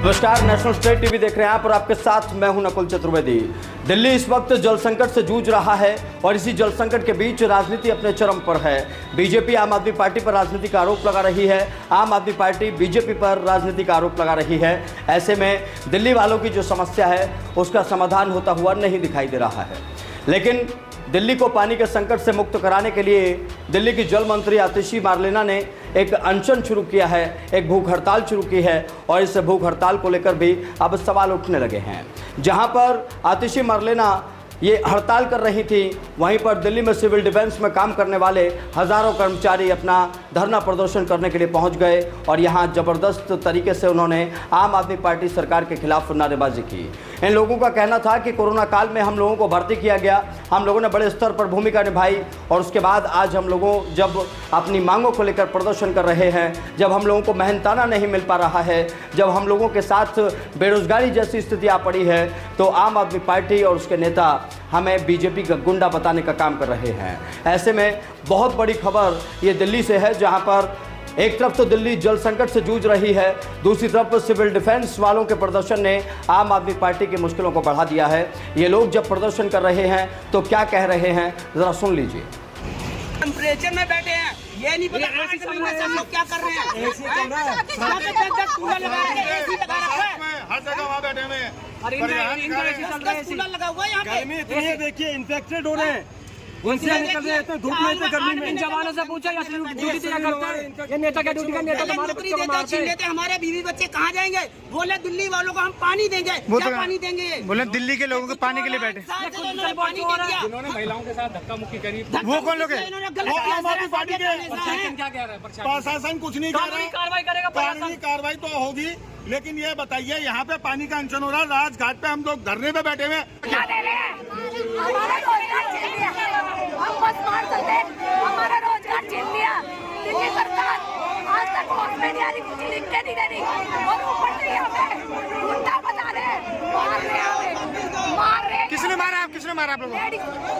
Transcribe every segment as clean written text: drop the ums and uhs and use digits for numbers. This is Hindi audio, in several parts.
नमस्कार, नेशनल स्टेट टीवी देख रहे हैं आप और आपके साथ मैं हूं नकुल चतुर्वेदी। दिल्ली इस वक्त जल संकट से जूझ रहा है और इसी जल संकट के बीच राजनीति अपने चरम पर है। बीजेपी आम आदमी पार्टी पर राजनीतिक आरोप लगा रही है, आम आदमी पार्टी बीजेपी पर राजनीतिक आरोप लगा रही है। ऐसे में दिल्ली वालों की जो समस्या है उसका समाधान होता हुआ नहीं दिखाई दे रहा है। लेकिन दिल्ली को पानी के संकट से मुक्त कराने के लिए दिल्ली की जल मंत्री आतिशी मार्लेना ने एक अनशन शुरू किया है, एक भूख हड़ताल शुरू की है और इस भूख हड़ताल को लेकर भी अब सवाल उठने लगे हैं। जहां पर आतिशी मार्लेना ये हड़ताल कर रही थी, वहीं पर दिल्ली में सिविल डिफेंस में काम करने वाले हज़ारों कर्मचारी अपना धरना प्रदर्शन करने के लिए पहुंच गए और यहां ज़बरदस्त तरीके से उन्होंने आम आदमी पार्टी सरकार के खिलाफ नारेबाजी की। इन लोगों का कहना था कि कोरोना काल में हम लोगों को भर्ती किया गया, हम लोगों ने बड़े स्तर पर भूमिका निभाई और उसके बाद आज हम लोगों जब अपनी मांगों को लेकर प्रदर्शन कर रहे हैं, जब हम लोगों को मेहनताना नहीं मिल पा रहा है, जब हम लोगों के साथ बेरोजगारी जैसी स्थिति आ पड़ी है, तो आम आदमी पार्टी और उसके नेता हमें बीजेपी का गुंडा बताने का काम कर रहे हैं। ऐसे में बहुत बड़ी खबर ये दिल्ली से है, जहां पर एक तरफ तो दिल्ली जल संकट से जूझ रही है, दूसरी तरफ सिविल डिफेंस वालों के प्रदर्शन ने आम आदमी पार्टी की मुश्किलों को बढ़ा दिया है। ये लोग जब प्रदर्शन कर रहे हैं तो क्या कह रहे हैं, जरा सुन लीजिए। टेम्परेचर में बैठे हैं, ये नहीं पता हम लोग क्या कर रहे हैं। एसी चल रहा है, कूलर लगा रखे हैं, एसी लगा रखा है, हर जगह वहाँ बैठे हुए हैं। और इनका एसी चल रहा है, कूलर लगा हुआ है यहाँ पे। गर्मी इतनी है, देखिए इन्फेक्टेड हो रहे हैं, उनसे निकल रहे हैं धूप में, इतने गर्मी में। इन जवानों से पूछा या ड्यूटी क्या करते हैं? ये नेता क्या ड्यूटी का नेता तुम्हारे नौकरी बच्चों को देते मारते छीन हैं। लेते, हमारे बीवी बच्चे कहाँ जाएंगे? बोले दिल्ली वालों को हम पानी देंगे, क्या पानी देंगे? बोले दिल्ली के लोगों को पानी के लिए बैठे। इन्होंने पानी दे दिया। जिन्होंने महिलाओं के साथ धक्का मुक्की करी, वो कौन लोग हैं? वो आम आदमी पार्टी के। प्रशासन क्या कह रहा है? प्रशासन कुछ नहीं कह रहा है, कार्रवाई करेगा कानूनी कार्रवाई तो होगी, लेकिन ये बताइए यहाँ पे पानी का अनशन हो रहा है, राजघाट पे हम लोग धरने पे बैठे हुए हैं। हमारा रोजगार छीन लिया, हम बस मार सकते, हमारा रोजगार छीन लिया। दिल्ली सरकार आज तक हॉस्पिटल यानी कुछ लिख के नहीं दे रही और ऊपर से हमें गुंडा बता रहे हैं, मार रहे हैं, मार रहे हैं। किसने मारा? आप किसने मारा? आप लोगों को?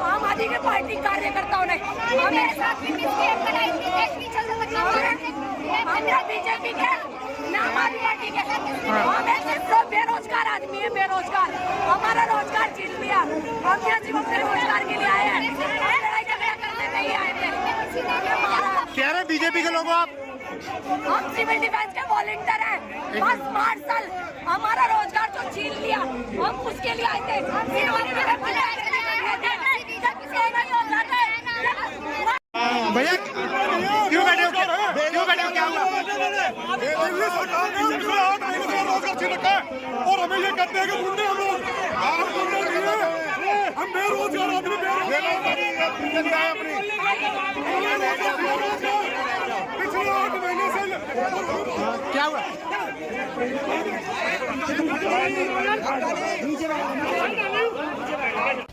आम आदमी की पार्टी कार्यकर्ताओं ने हमें साथ में हम बीजेपी के आम आदमी पार्टी के हमें सिर्फ बेरोजगार आदमी है, बेरोजगार हमारा रोजगार छीन लिया। हम यहाँ सिर्फ अपने रोजगार के लिए आए हैं, लड़ाई झगड़ा करने नहीं आए थे। कह रहे बीजेपी के लोग आप? हम सिविल डिफेंस के वॉलंटियर हैं, बस मार्शल हमारा रोजगार जो छीन लिया, हम उसके लिए आए थे। भैया क्यों बैठे हो? क्यों बैठे हो? क्या हुआ? दिल्ली सरकार ने 8 महीने से रोजगार छीन रखा है और हमें ये कहते हैं कि गुंडे हम लोग। आप गुंडे नहीं हैं, हम बेरोजगार आदमी, बेरोजगार अपनी पिछले 8 महीने से। क्या हुआ?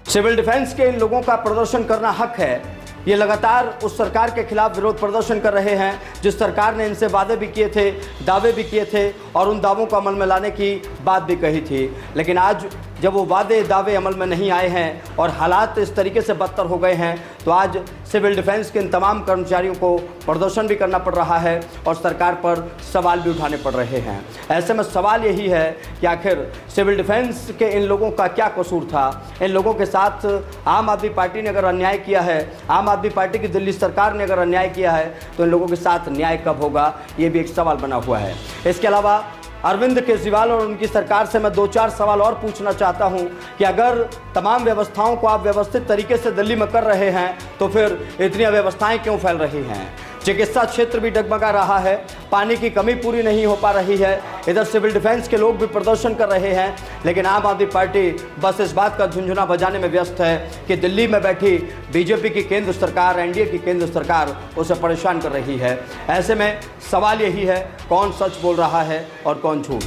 सिविल डिफेंस के इन लोगों का प्रदर्शन करना हक है। ये लगातार उस सरकार के खिलाफ विरोध प्रदर्शन कर रहे हैं जिस सरकार ने इनसे वादे भी किए थे, दावे भी किए थे और उन दावों को अमल में लाने की बात भी कही थी। लेकिन आज जब वो वादे दावे अमल में नहीं आए हैं और हालात इस तरीके से बदतर हो गए हैं, तो आज सिविल डिफेंस के इन तमाम कर्मचारियों को प्रदर्शन भी करना पड़ रहा है और सरकार पर सवाल भी उठाने पड़ रहे हैं। ऐसे में सवाल यही है कि आखिर सिविल डिफेंस के इन लोगों का क्या कसूर था? इन लोगों के साथ आम आदमी पार्टी ने अगर अन्याय किया है, आम आदमी पार्टी की दिल्ली सरकार ने अगर अन्याय किया है, तो इन लोगों के साथ न्याय कब होगा, ये भी एक सवाल बना हुआ है। इसके अलावा अरविंद केजरीवाल और उनकी सरकार से मैं 2-4 सवाल और पूछना चाहता हूं कि अगर तमाम व्यवस्थाओं को आप व्यवस्थित तरीके से दिल्ली में कर रहे हैं, तो फिर इतनी अव्यवस्थाएं क्यों फैल रही हैं? चिकित्सा क्षेत्र भी डगमगा रहा है, पानी की कमी पूरी नहीं हो पा रही है, इधर सिविल डिफेंस के लोग भी प्रदर्शन कर रहे हैं, लेकिन आम आदमी पार्टी बस इस बात का झुंझुना बजाने में व्यस्त है कि दिल्ली में बैठी बीजेपी की केंद्र सरकार, एनडीए की केंद्र सरकार उसे परेशान कर रही है। ऐसे में सवाल यही है, कौन सच बोल रहा है और कौन झूठ?